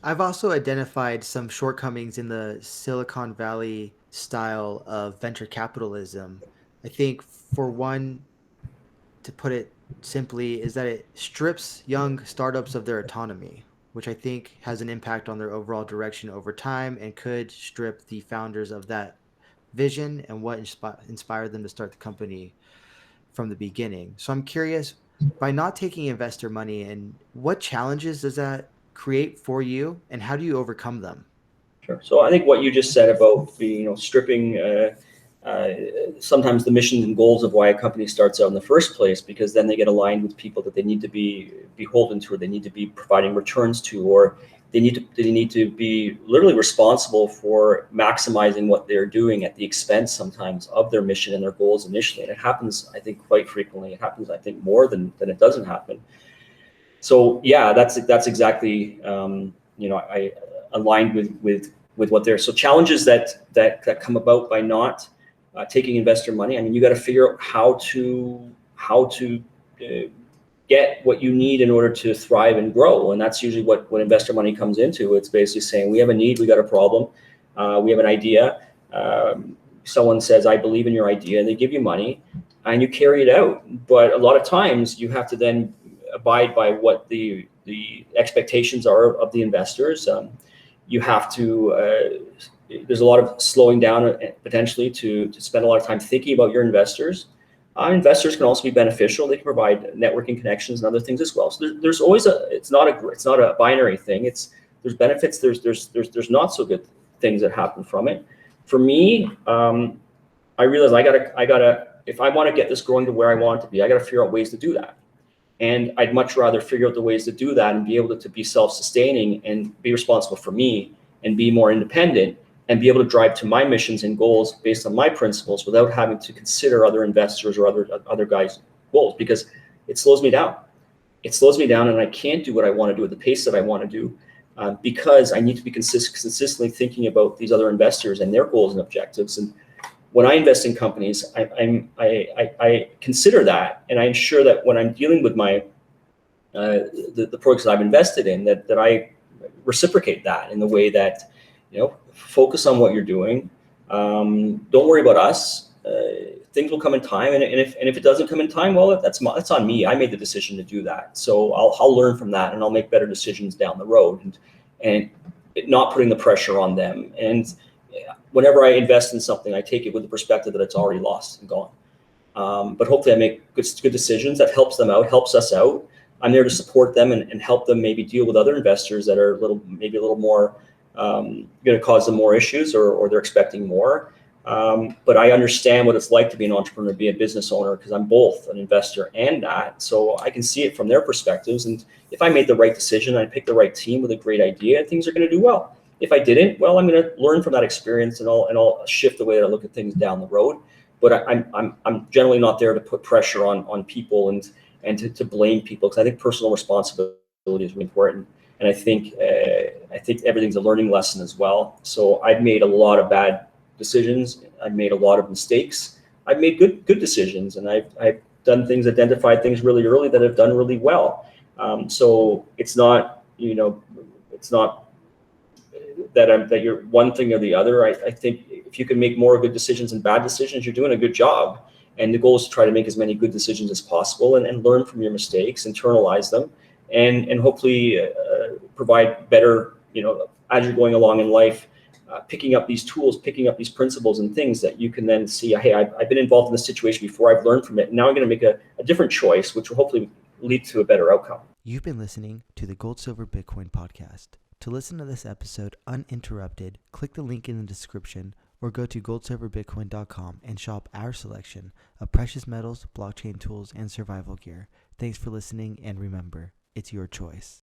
I've also identified some shortcomings in the Silicon Valley style of venture capitalism. I think, for one, to put it simply, is that it strips young startups of their autonomy, which I think has an impact on their overall direction over time and could strip the founders of that vision and what inspired them to start the company from the beginning. So I'm curious, by not taking investor money, and what challenges does that create for you, and how do you overcome them? Sure. So I think what you just said about stripping uh, sometimes the mission and goals of why a company starts out in the first place, because then they get aligned with people that they need to be beholden to, or they need to be providing returns to, or they need to be literally responsible for maximizing what they're doing at the expense sometimes of their mission and their goals initially. And it happens, I think, quite frequently. It happens, I think, more than it doesn't happen. So yeah, that's exactly I aligned with what they're. So challenges that come about by not taking investor money. I mean, you got to figure out how to uh, get what you need in order to thrive and grow, and that's usually what investor money comes into. It's basically saying we have a need, we got a problem, we have an idea. Someone says, I believe in your idea, and they give you money, and you carry it out. But a lot of times you have to then abide by what the expectations are of the investors. You have to. There's a lot of slowing down potentially to spend a lot of time thinking about your investors. Investors can also be beneficial. They can provide networking connections and other things as well. So there's always a. It's not a binary thing. There's benefits. There's not so good things that happen from it. For me, I realized I gotta if I want to get this growing to where I want it to be, I got to figure out ways to do that. And I'd much rather figure out the ways to do that and be able to be self-sustaining and be responsible for me and be more independent and be able to drive to my missions and goals based on my principles without having to consider other investors or other guys' goals, because it slows me down. It slows me down, and I can't do what I want to do at the pace that I want to do, because I need to be consistently thinking about these other investors and their goals and objectives. And when I invest in companies, I consider that, and I ensure that when I'm dealing with the projects that I've invested in, that I reciprocate that in the way that, focus on what you're doing. Don't worry about us. Things will come in time, and if it doesn't come in time, well, that's on me. I made the decision to do that, so I'll learn from that, and I'll make better decisions down the road, and not putting the pressure on them. And whenever I invest in something, I take it with the perspective that it's already lost and gone. But hopefully, I make good decisions that helps them out, helps us out. I'm there to support them and help them maybe deal with other investors that are maybe a little more going to cause them more issues, or they're expecting more. But I understand what it's like to be an entrepreneur, be a business owner, because I'm both an investor and that. So I can see it from their perspectives. And if I made the right decision, I picked the right team with a great idea, things are going to do well. If I didn't, well, I'm going to learn from that experience, and I'll shift the way that I look at things down the road. But I'm generally not there to put pressure on people and to blame people, because I think personal responsibility is really important. And I think everything's a learning lesson as well. So I've made a lot of bad decisions. I've made a lot of mistakes. I've made good decisions, and I've done things, identified things really early that have done really well. So it's not that you're one thing or the other. I think if you can make more good decisions than bad decisions, you're doing a good job. And the goal is to try to make as many good decisions as possible, and learn from your mistakes, internalize them, and hopefully provide better, as you're going along in life, picking up these tools, picking up these principles and things that you can then see, hey, I've been involved in this situation before, I've learned from it. Now I'm going to make a different choice, which will hopefully lead to a better outcome. You've been listening to the Gold Silver Bitcoin podcast. To listen to this episode uninterrupted, click the link in the description or go to goldsilverbitcoin.com and shop our selection of precious metals, blockchain tools, and survival gear. Thanks for listening, and remember, it's your choice.